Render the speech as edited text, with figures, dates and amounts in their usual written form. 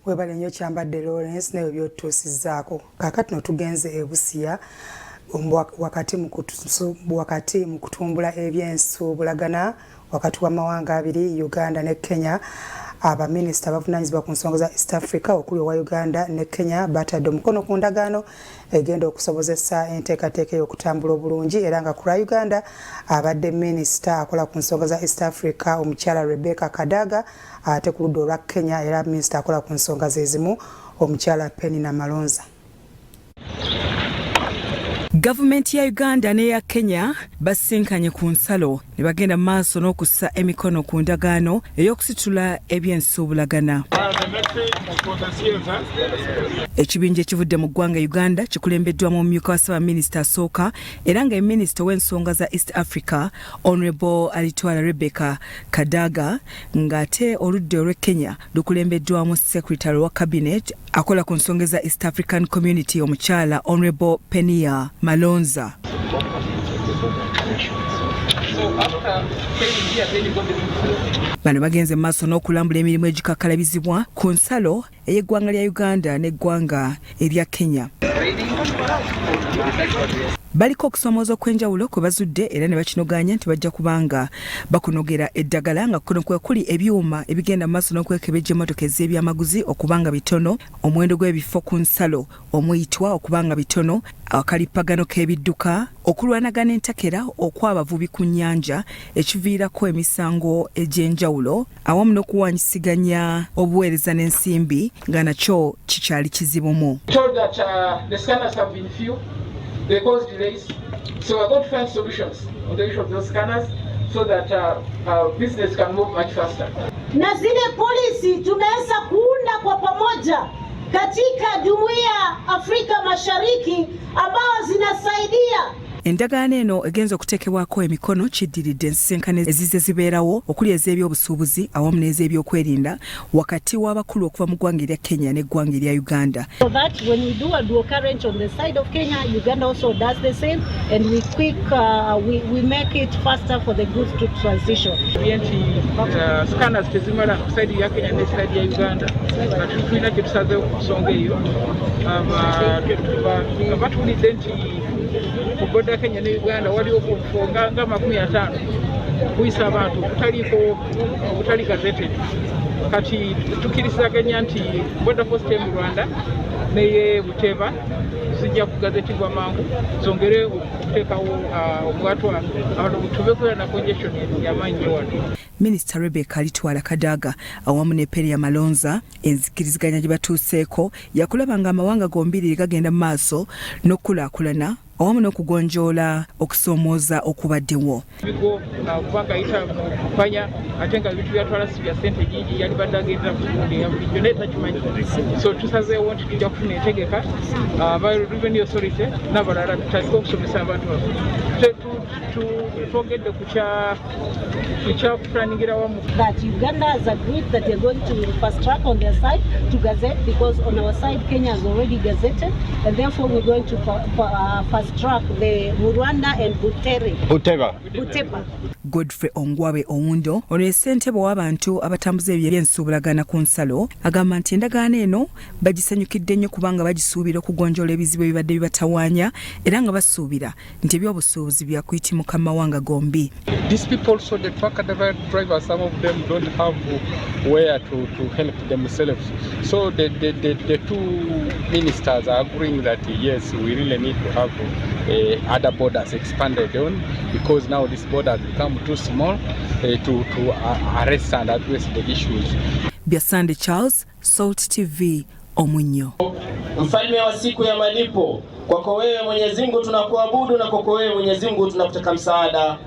Webale nnyo kyambadde Lawrence nayo by'otuusizzaako. Kaakati no tugenze e Busia wakati mu kutumbula ebyensuubulagana wakati w'amawanga abiri Uganda ne Kenya. Abaminisita bavunaanyizibwa ku nsonga za East Africa okuli owa Uganda ne Kenya batadde omukono ku ndagaano egenda okusobozesa enteekateeka y'okutambula obulungi era nga ku lwa Uganda abadde minisita akola ku nsonga za East Africa omukyala Rebecca Kadaga ate ku ludda olwa Kenya era minisita akola ku nsonga zezimu omukyala Penina Malonza. Gavumenti ya Uganda ne ya Kenya basinkanye ku nsalo ne bagenda maaso n'okussa emikono ku ndagaano ey'okusitula ebyensuubulagana. Ekibinja ekivudde mu ggwanga Uganda kikulembeddwa mu mmyuka wa Ssaabaminisita asooka era nga minisita w'ensonga za East Africa Honorable Alitwala Rebecca Kadaga ng'ate oludda olw'e Kenya lukulembeddwamu Secretary wa Cabinet akola ku nsonga za East African Community omukyala Honorable Penina Malonza. Bano bagenze maaso n'okulambula emirimu egikakkalabizibwa ku nsalo ey'eggwanga lya Uganda n'eggwanga erya Kenya. Baliko okusomooza okw'enjawulo kwe bazudde era ne bakinoganya nti bajja kubanga bakunogera eddagala nga kuno kwe kuli ebyuma ebigenda maaso n'okwekebejja emmotoka ez'ebyamaguzi okubanga bitono, omuwendo gw'ebifo ku nsalo omuyitwa okubanga bitono, akalippagano k'ebidduka, okulwanagana entakera okw'abavubi ku nnyanja ekiviirako emisango egy'enjawulo awamu n'okuwanyisiganya obuweereza n'ensimbi nga nakyo kikyali kizibumu. They cause delays, so we're going to find solutions on the issue of those scanners so that business can move much faster. Na zile polisi tumeweza kuunda kwa pamoja katika Jumuiya Afrika Mashariki ambao zinasaidia. Endagaano eno egenza okuteekebwako emikono kiddiridde ensisinkano ezizze zibeerawo okuli ez'ebyobusuubuzi awamu n'ez'ebyokwerinda wakati w'abakulu okuva mu ggwanga erya Kenya n'eggwanga erya Uganda. So that when we do a dual carriage on the side of Kenya, Uganda also does the same and we make it faster for the goods to transition. Scanners tezimala ku side ya Kenya ne side ya Uganda. Tulina kye tusazeewo ku nsonga eyo. Batulidde nti ku boda Kenya ne Uganda waliwo okufunga nga 50 kuyisa abantu kutali gazetted. Kati tukirizaganya nti boda post mu Rwanda neye Buteba zijja kugazetibwa mangu zongere okuteekawo obwatwa abantu tubekola na congestion y'amaanyi wano. Minisita Rebecca Alitwala Kadaga awamu ne Penina Malonza enzikiriziganya gye batuuseeko yakulaba nga amawanga gombiriri gagenda mu maaso n'okulaakulana awamu n'okugonjoola okusoomooza okubaddewo. Bigo kubanga yita kupanya ate nga bintu byatwala si bya ssente nyingi yali badde agendera ku bundi ya bulijjo naye takimanyi. So tusazeewo nti tujja kufuna entegeka aba Revenue Authority n'abalala tutandika okusomesa abantu twogedde ku kyakuplaningira wamu. That Uganda has agreed that they're going to fast track on their side to gazette because on our side Kenya has already gazetted and therefore we're going to fast track the Rwanda and Buteba. Godfrey Ongwabe Owundo ono ye ssentebe w'abantu abatambuza ebyensuubulagana ku nsalo agamba nti endagaano eno bagisanyukidde nnyo kubanga bagisuubira okugonjoola ebizibu ebibadde bibatawaanya era nga basuubira nti ebyobusuubuzi byakuyitimuka mawanga gombi. These people, so the truck drivers, some of them don't have where to help themselves. So the two ministers are agreeing that yes, we really need to have other borders expanded on because now this border has become too small to arrest and address the issues. Biasande Charles, Salt TV, Omunyo. Mfalme wa siku ya malipo, kwako wewe Mwenyezi Mungu tunakuabudu na kwako wewe Mwenyezi Mungu tunakutaka msaada.